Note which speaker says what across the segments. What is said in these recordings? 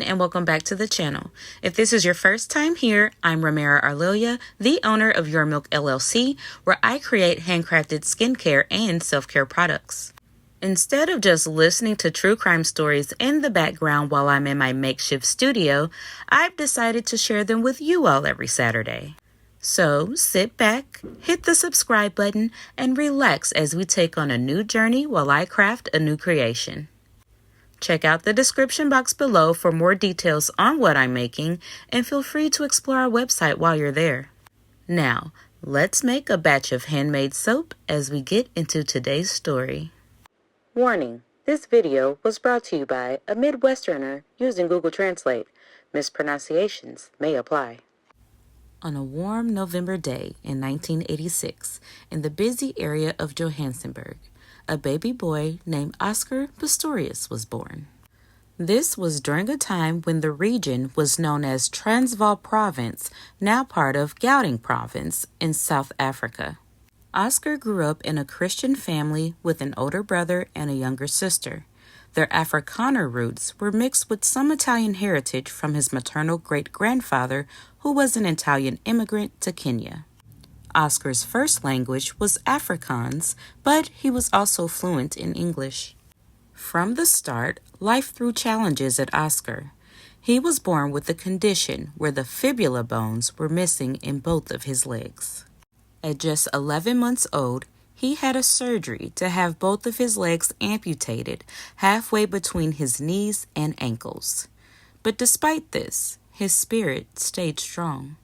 Speaker 1: and welcome back to the channel. If this is your first time here, I'm Ramira Arlilia, the owner of Your Milk LLC, where I create handcrafted skincare and self-care products. Instead of just listening to true crime stories in the background while I'm in my makeshift studio, I've decided to share them with you all every Saturday. So sit back, hit the subscribe button, and relax as we take on a new journey while I craft a new creation. Check out the description box below for more details on what I'm making, and feel free to explore our website while you're there. Now, let's make a batch of handmade soap as we get into today's story. Warning, this video was brought to you by a Midwesterner using Google Translate. Mispronunciations may apply. On a warm November day in 1986, in the busy area of Johannesburg, a baby boy named Oscar Pistorius was born. This was during a time when the region was known as Transvaal Province, now part of Gauteng Province in South Africa. Oscar grew up in a Christian family with an older brother and a younger sister. Their Afrikaner roots were mixed with some Italian heritage from his maternal great-grandfather, who was an Italian immigrant to Kenya. Oscar's first language was Afrikaans, but he was also fluent in English. From the start, life threw challenges at Oscar. He was born with a condition where the fibula bones were missing in both of his legs. At just 11 months old, he had a surgery to have both of his legs amputated halfway between his knees and ankles. But despite this, his spirit stayed strong.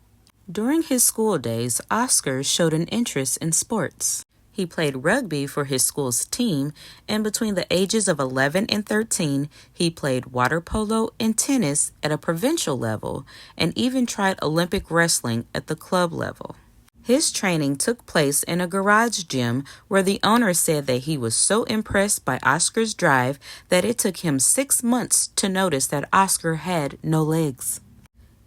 Speaker 1: During his school days, Oscar showed an interest in sports. He played rugby for his school's team, and between the ages of 11 and 13, he played water polo and tennis at a provincial level, and even tried Olympic wrestling at the club level. His training took place in a garage gym where the owner said that he was so impressed by Oscar's drive that it took him 6 months to notice that Oscar had no legs.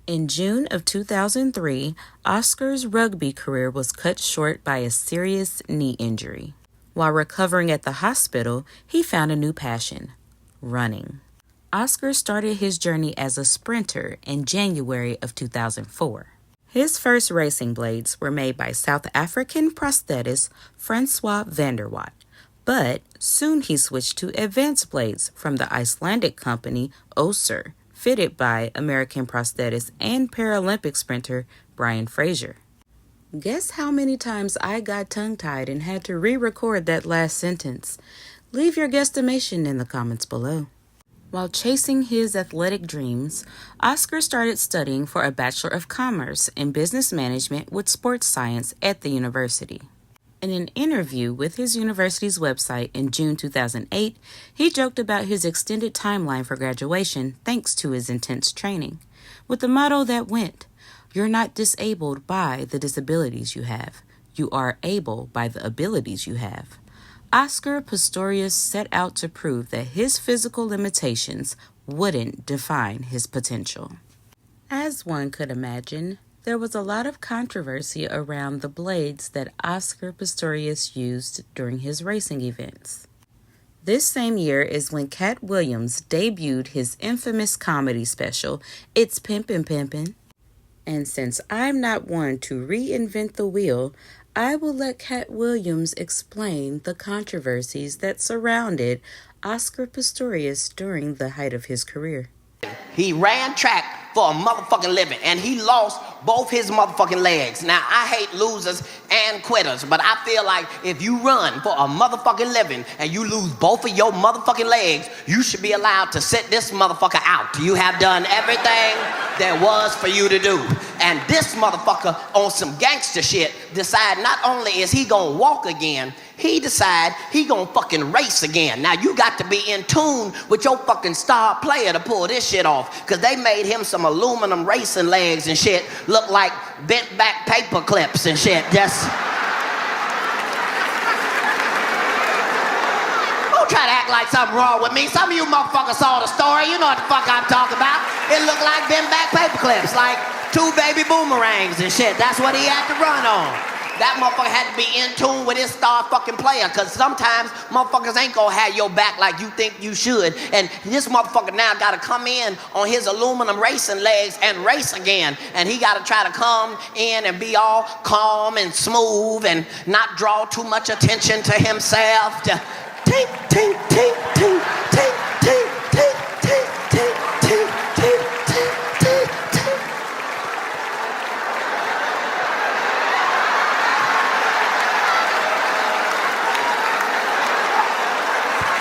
Speaker 1: In June of 2003, Oscar's rugby career was cut short by a serious knee injury. While recovering at the hospital, he found a new passion: running. Oscar started his journey as a sprinter in January of 2004. His first racing blades were made by South African prosthetist Francois van der Walt, but soon he switched to advanced blades from the Icelandic company Oscar, fitted by American prosthetist and Paralympic sprinter Brian Fraser. Guess how many times I got tongue-tied and had to re-record that last sentence? Leave your guesstimation in the comments below. While chasing his athletic dreams, Oscar started studying for a Bachelor of Commerce in Business Management with Sports Science at the university. In an interview with his university's website in June 2008, he joked about his extended timeline for graduation thanks to his intense training, with the motto that went, "You're not disabled by the disabilities you have. You are able by the abilities you have." Oscar Pistorius set out to prove that his physical limitations wouldn't define his potential. As one could imagine, there was a lot of controversy around the blades that Oscar Pistorius used during his racing events. This same year is when Cat Williams debuted his infamous comedy special, It's Pimpin' Pimpin'. And since I'm not one to reinvent the wheel, I will let Cat Williams explain the controversies that surrounded Oscar Pistorius during the height of his career.
Speaker 2: He ran track for a motherfucking living, and he lost both his motherfucking legs. Now, I hate losers and quitters, but I feel like if you run for a motherfucking living and you lose both of your motherfucking legs, you should be allowed to sit this motherfucker out. You have done everything there was for you to do. And this motherfucker on some gangster shit decide not only is he gonna walk again, he decide he gonna fucking race again. Now you got to be in tune with your fucking star player to pull this shit off, because they made him some aluminum racing legs and shit look like bent back paper clips and shit. Just don't try to act like something wrong with me. Some of you motherfuckers saw the story. You know what the fuck I'm talking about. It looked like bent back paper clips, like 2 baby boomerangs and shit. That's what he had to run on. That motherfucker had to be in tune with his star fucking player, because sometimes motherfuckers ain't gonna have your back like you think you should. And this motherfucker now gotta come in on his aluminum racing legs and race again. And he gotta try to come in and be all calm and smooth and not draw too much attention to himself. Tink, tink, tink, tink, tink, tink, tink, tink, tink, tink, tink, tink, tink, tink.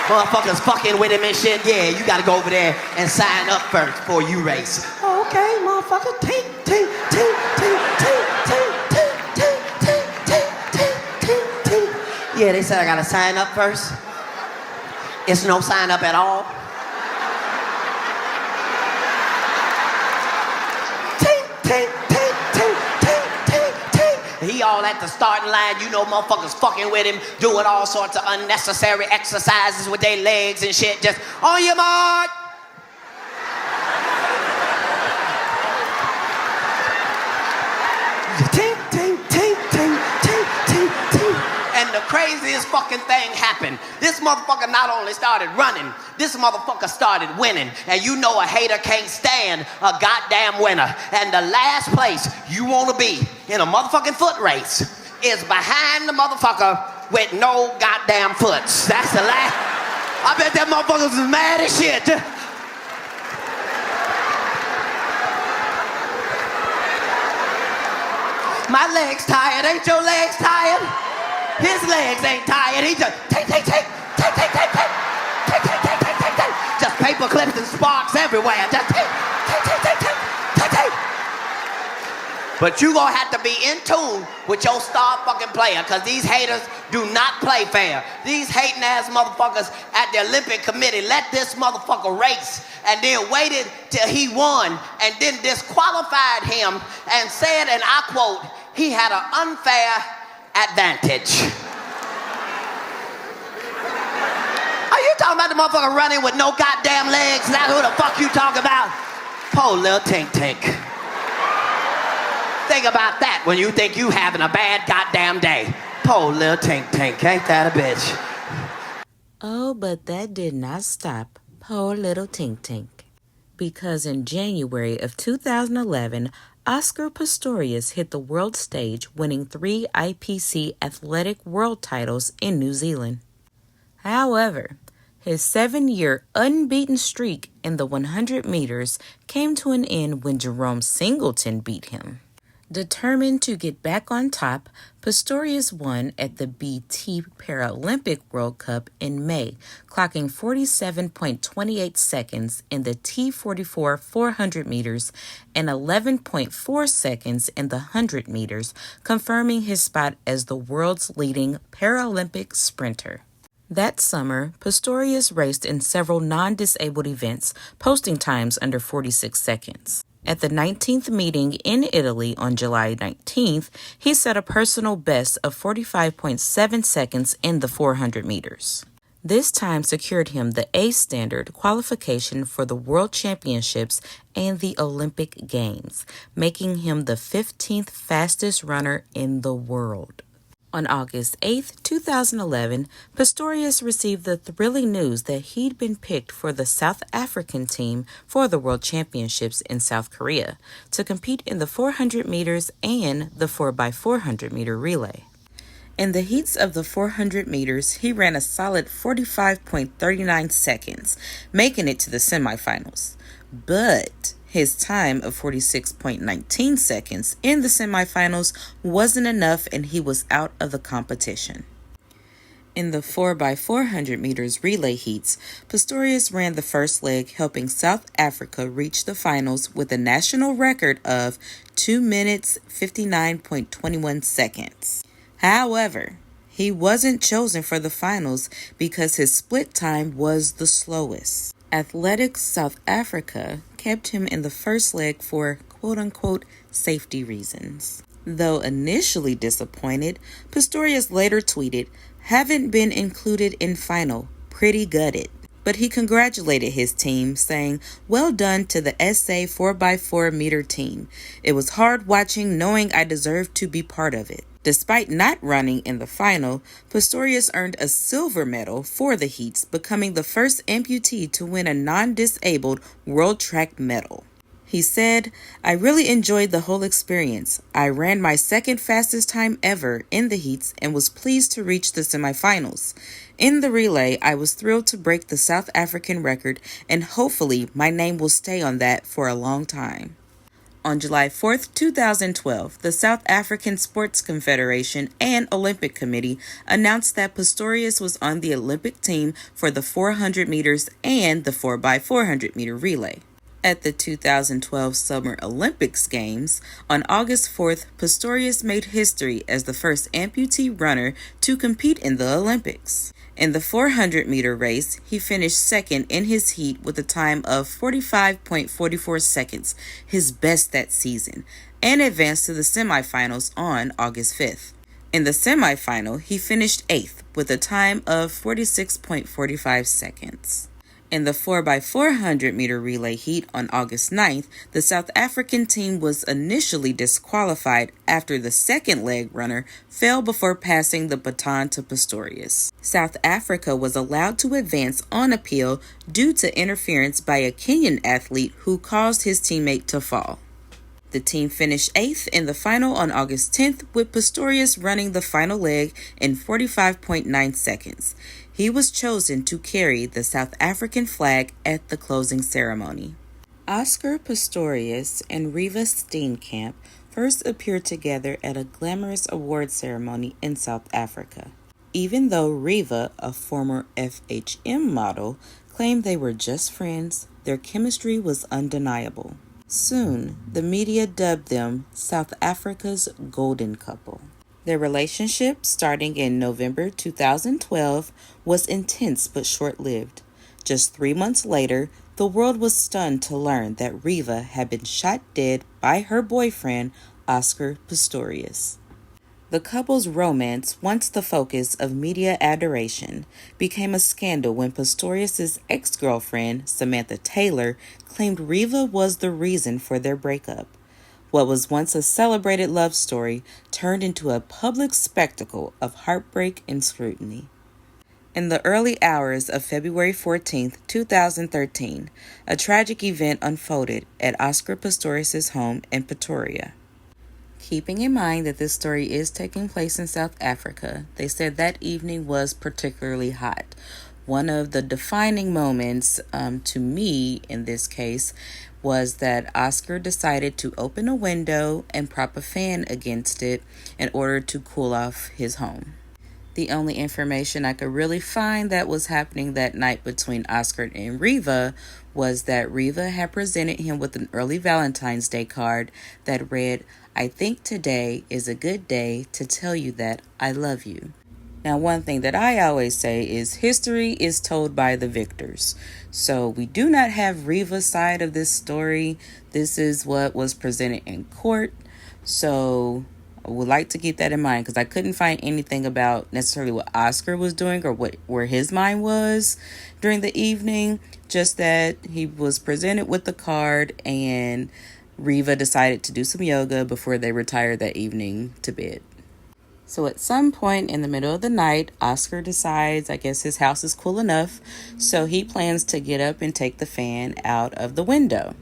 Speaker 2: Motherfuckers fucking with him and shit. Yeah, you gotta go over there and sign up first before you race. Okay, motherfucker. Tink, tink, tink, tink, tink, tink, tink, tink, tink, tink, tink, tink. Yeah, they said I gotta sign up first. It's no sign up at all. Tink, tink, tink, tink, tink, tink, tink. He all at the starting line, you know, motherfuckers fucking with him, doing all sorts of unnecessary exercises with their legs and shit. Just on your mark. Tink, tink, tink, tink, tink, tink, tink. And the craziest fucking thing happened. This motherfucker not only started running, this motherfucker started winning. And you know a hater can't stand a goddamn winner. And the last place you want to be in a motherfucking foot race is behind the motherfucker with no goddamn foots. That's the last. I bet that motherfucker was mad as shit. My legs tired. Ain't your legs tired? His legs ain't tired. He just take. Just paper clips and sparks everywhere. Just take. But you gonna have to be in tune with your star fucking player, because these haters do not play fair. These hating ass motherfuckers at the Olympic Committee let this motherfucker race and then waited till he won and then disqualified him and said, and I quote, he had an unfair advantage. Are you talking about the motherfucker running with no goddamn legs? Is that who the fuck you talking about? Poor little tink tink. Think about that when you think you having a bad goddamn day. Poor little tink tink. Ain't that a bitch?
Speaker 1: Oh, but that did not stop poor little Tink Tink. Because in January of 2011, Oscar Pistorius hit the world stage, winning 3 IPC athletic world titles in New Zealand. However, his 7-year unbeaten streak in the 100 meters came to an end when Jerome Singleton beat him. Determined to get back on top, Pistorius won at the BT Paralympic World Cup in May, clocking 47.28 seconds in the T44 400 meters and 11.4 seconds in the 100 meters, confirming his spot as the world's leading Paralympic sprinter. That summer, Pistorius raced in several non-disabled events, posting times under 46 seconds. At the 19th meeting in Italy on July 19th, he set a personal best of 45.7 seconds in the 400 meters. This time secured him the A standard qualification for the World Championships and the Olympic Games, making him the 15th fastest runner in the world. On August 8, 2011, Pistorius received the thrilling news that he'd been picked for the South African team for the World Championships in South Korea to compete in the 400 meters and the 4x400 meter relay. In the heats of the 400 meters, he ran a solid 45.39 seconds, making it to the semifinals. But his time of 46.19 seconds in the semifinals wasn't enough, and he was out of the competition. In the 4x400 meters relay heats, Pistorius ran the first leg, helping South Africa reach the finals with a national record of 2 minutes 59.21 seconds. However, he wasn't chosen for the finals because his split time was the slowest. Athletics South Africa kept him in the first leg for quote-unquote safety reasons. Though initially disappointed, Pistorius later tweeted, "Haven't been included in final, pretty gutted." But he congratulated his team, saying, "Well done to the SA 4x4 meter team. It was hard watching, knowing I deserved to be part of it. Despite not running in the final, Pistorius earned a silver medal for the heats, becoming the first amputee to win a non-disabled World Track medal. He said, "I really enjoyed the whole experience. I ran my second fastest time ever in the heats and was pleased to reach the semifinals. In the relay, I was thrilled to break the South African record, and hopefully my name will stay on that for a long time." On July 4th, 2012, the South African Sports Confederation and Olympic Committee announced that Pistorius was on the Olympic team for the 400 meters and the 4x400 meter relay. At the 2012 Summer Olympics Games, on August 4th, Pistorius made history as the first amputee runner to compete in the Olympics. In the 400-meter race, he finished second in his heat with a time of 45.44 seconds, his best that season, and advanced to the semifinals on August 5th. In the semifinal, he finished 8th with a time of 46.45 seconds. In the 4x400-meter relay heat on August 9th, the South African team was initially disqualified after the second leg runner fell before passing the baton to Pistorius. South Africa was allowed to advance on appeal due to interference by a Kenyan athlete who caused his teammate to fall. The team finished 8th in the final on August 10th, with Pistorius running the final leg in 45.9 seconds. He was chosen to carry the South African flag at the closing ceremony. Oscar Pistorius and Reeva Steenkamp first appeared together at a glamorous award ceremony in South Africa. Even though Reeva, a former FHM model, claimed they were just friends, their chemistry was undeniable. Soon, the media dubbed them South Africa's golden couple. Their relationship, starting in November 2012, was intense but short-lived. Just 3 months later, the world was stunned to learn that Reeva had been shot dead by her boyfriend, Oscar Pistorius. The couple's romance, once the focus of media adoration, became a scandal when Pistorius' ex-girlfriend, Samantha Taylor, claimed Reeva was the reason for their breakup. What was once a celebrated love story turned into a public spectacle of heartbreak and scrutiny. In the early hours of February 14, 2013, a tragic event unfolded at Oscar Pistorius' home in Pretoria. Keeping in mind that this story is taking place in South Africa, they said that evening was particularly hot. One of the defining moments to me in this case was that Oscar decided to open a window and prop a fan against it in order to cool off his home. The only information I could really find that was happening that night between Oscar and Reeva was that Reeva had presented him with an early Valentine's Day card that read, "I think today is a good day to tell you that I love you." Now, one thing that I always say is history is told by the victors. So we do not have Reeva's side of this story. This is what was presented in court. So I would like to keep that in mind because I couldn't find anything about necessarily what Oscar was doing or where his mind was during the evening. Just that he was presented with the card and Reeva decided to do some yoga before they retired that evening to bed. So at some point in the middle of the night, Oscar decides, I guess his house is cool enough, so he plans to get up and take the fan out of the window.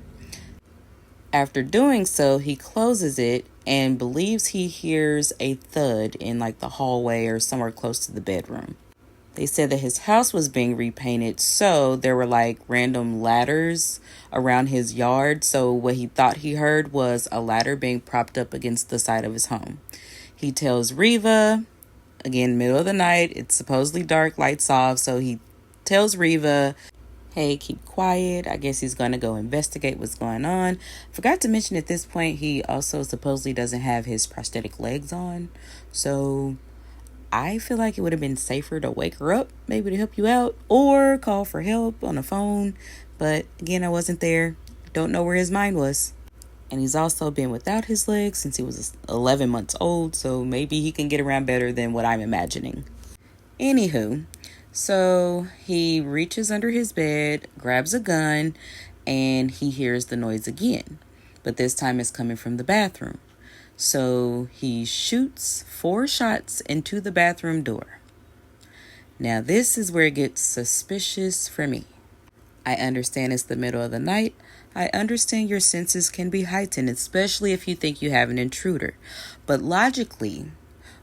Speaker 1: After doing so, he closes it and believes he hears a thud in like the hallway or somewhere close to the bedroom. They said that his house was being repainted, so there were like random ladders around his yard. So what he thought he heard was a ladder being propped up against the side of his home. He tells Reeva, again, middle of the night, it's supposedly dark, lights off, so he tells Reeva, hey, keep quiet. I guess he's going to go investigate what's going on. Forgot to mention at this point, he also supposedly doesn't have his prosthetic legs on. So I feel like it would have been safer to wake her up, maybe to help you out, or call for help on the phone. But again, I wasn't there. Don't know where his mind was. And he's also been without his legs since he was 11 months old, so maybe he can get around better than what I'm imagining. Anywho, so he reaches under his bed, grabs a gun, and he hears the noise again. But this time it's coming from the bathroom. So he shoots 4 shots into the bathroom door. Now this is where it gets suspicious for me. I understand it's the middle of the night. I understand your senses can be heightened, especially if you think you have an intruder. But logically,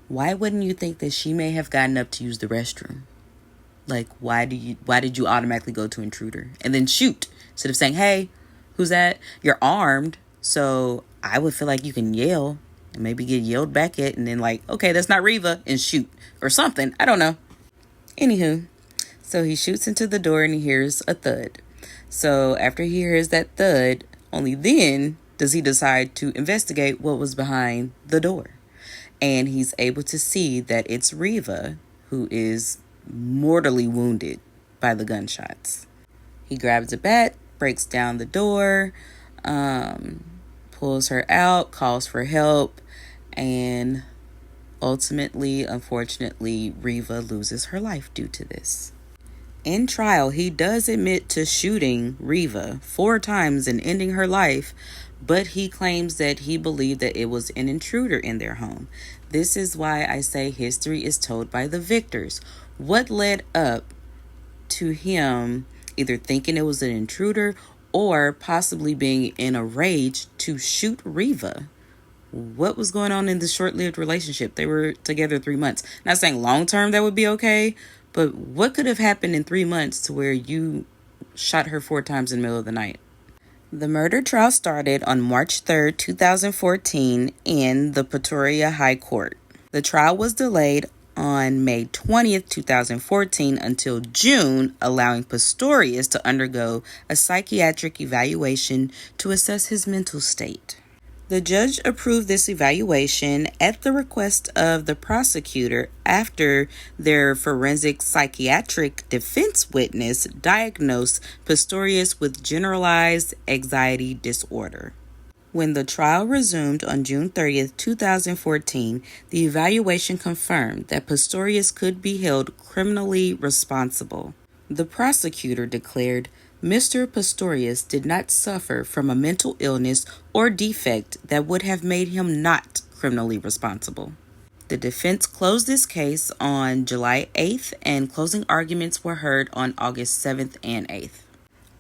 Speaker 1: why wouldn't you think that she may have gotten up to use the restroom? Like, why did you automatically go to intruder and then shoot instead of saying, hey, who's that? You're armed, so I would feel like you can yell and maybe get yelled back at and then like, okay, that's not Reeva, and shoot or something. I don't know. Anywho, so he shoots into the door and he hears a thud. So after he hears that thud, only then does he decide to investigate what was behind the door. And he's able to see that it's Reeva, who is mortally wounded by the gunshots. He grabs a bat, breaks down the door, pulls her out, calls for help, and ultimately, unfortunately, Reeva loses her life due to this. In trial, he does admit to shooting Reeva 4 times and ending her life, but he claims that he believed that it was an intruder in their home. This is why I say history is told by the victors. What led up to him either thinking it was an intruder or possibly being in a rage to shoot Reeva? What was going on in the short-lived relationship? They were together 3 months. Not saying long-term that would be okay, but what could have happened in 3 months to where you shot her 4 times in the middle of the night? The murder trial started on March 3rd, 2014 in the Pretoria High Court. The trial was delayed on May 20th, 2014 until June, allowing Pistorius to undergo a psychiatric evaluation to assess his mental state. The judge approved this evaluation at the request of the prosecutor after their forensic psychiatric defense witness diagnosed Pistorius with generalized anxiety disorder. When the trial resumed on June 30th, 2014, the evaluation confirmed that Pistorius could be held criminally responsible. The prosecutor declared Mr. Pistorius did not suffer from a mental illness or defect that would have made him not criminally responsible. The defense closed this case on July 8th, and closing arguments were heard on August 7th and 8th.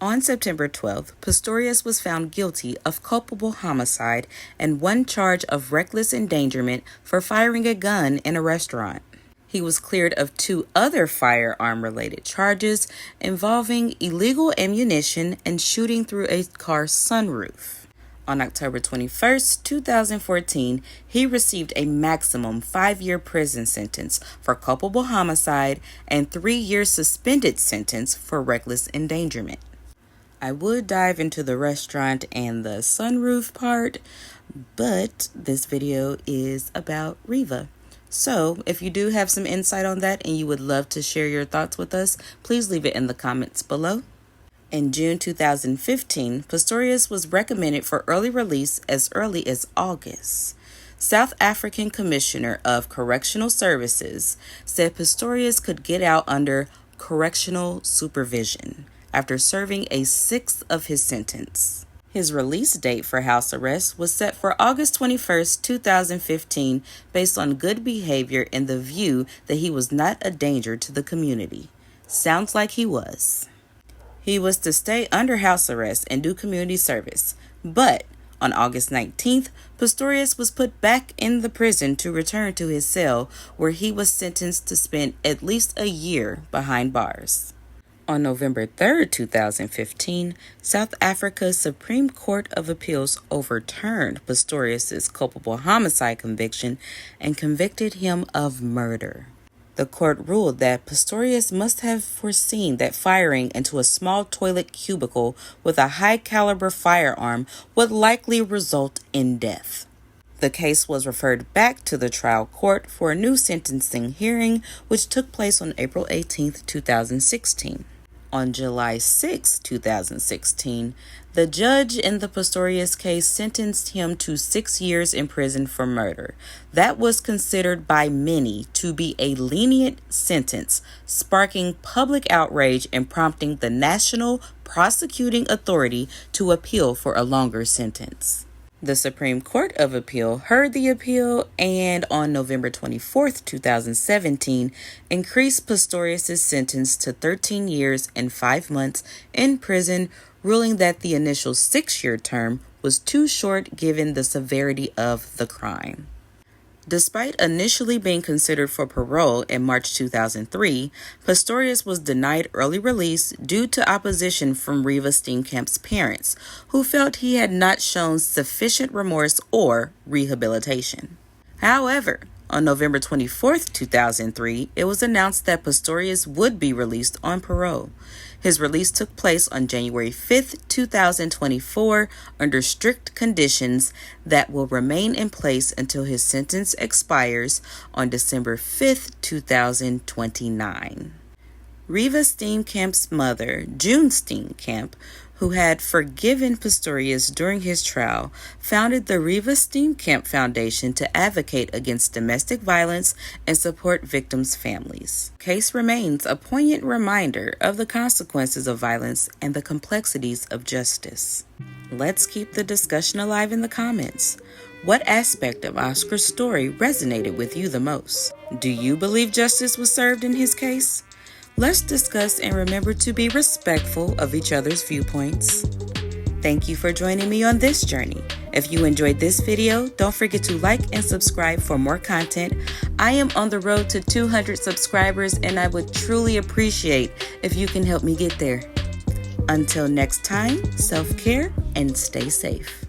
Speaker 1: On September 12th, Pistorius was found guilty of culpable homicide and 1 charge of reckless endangerment for firing a gun in a restaurant. He was cleared of 2 other firearm-related charges involving illegal ammunition and shooting through a car's sunroof. On October 21st, 2014, he received a maximum 5-year prison sentence for culpable homicide and 3-year suspended sentence for reckless endangerment. I would dive into the restaurant and the sunroof part, but this video is about Reeva. So, if you do have some insight on that and you would love to share your thoughts with us, please leave it in the comments below. In June 2015, Pistorius was recommended for early release as early as August. South African Commissioner of Correctional Services said Pistorius could get out under correctional supervision after serving a 1/6 of his sentence. His release date for house arrest was set for August 21st, 2015, based on good behavior and the view that he was not a danger to the community. Sounds like he was. He was to stay under house arrest and do community service, but on August 19th, Pistorius was put back in the prison to return to his cell, where he was sentenced to spend at least a year behind bars. On November 3rd, 2015, South Africa's Supreme Court of Appeals overturned Pistorius' culpable homicide conviction and convicted him of murder. The court ruled that Pistorius must have foreseen that firing into a small toilet cubicle with a high-caliber firearm would likely result in death. The case was referred back to the trial court for a new sentencing hearing, which took place on April 18th, 2016. On July 6, 2016, the judge in the Pistorius case sentenced him to 6 years in prison for murder. That was considered by many to be a lenient sentence, sparking public outrage and prompting the National Prosecuting Authority to appeal for a longer sentence. The Supreme Court of Appeal heard the appeal and on November 24th, 2017, increased Pistorius' sentence to 13 years and 5 months in prison, ruling that the initial 6-year term was too short given the severity of the crime. Despite initially being considered for parole in March 2003, Pistorius was denied early release due to opposition from Reeva Steenkamp's parents, who felt he had not shown sufficient remorse or rehabilitation. However, on November 24, 2003, it was announced that Pistorius would be released on parole. His release took place on January 5, 2024, under strict conditions that will remain in place until his sentence expires on December 5, 2029. Reeva Steenkamp's mother, June Steenkamp, who had forgiven Pistorius during his trial, founded the Reeva Steenkamp Foundation to advocate against domestic violence and support victims' families. The case remains a poignant reminder of the consequences of violence and the complexities of justice. Let's keep the discussion alive in the comments. What aspect of Oscar's story resonated with you the most? Do you believe justice was served in his case? Let's discuss and remember to be respectful of each other's viewpoints. Thank you for joining me on this journey. If you enjoyed this video, don't forget to like and subscribe for more content. I am on the road to 200 subscribers and I would truly appreciate if you can help me get there. Until next time, self-care and stay safe.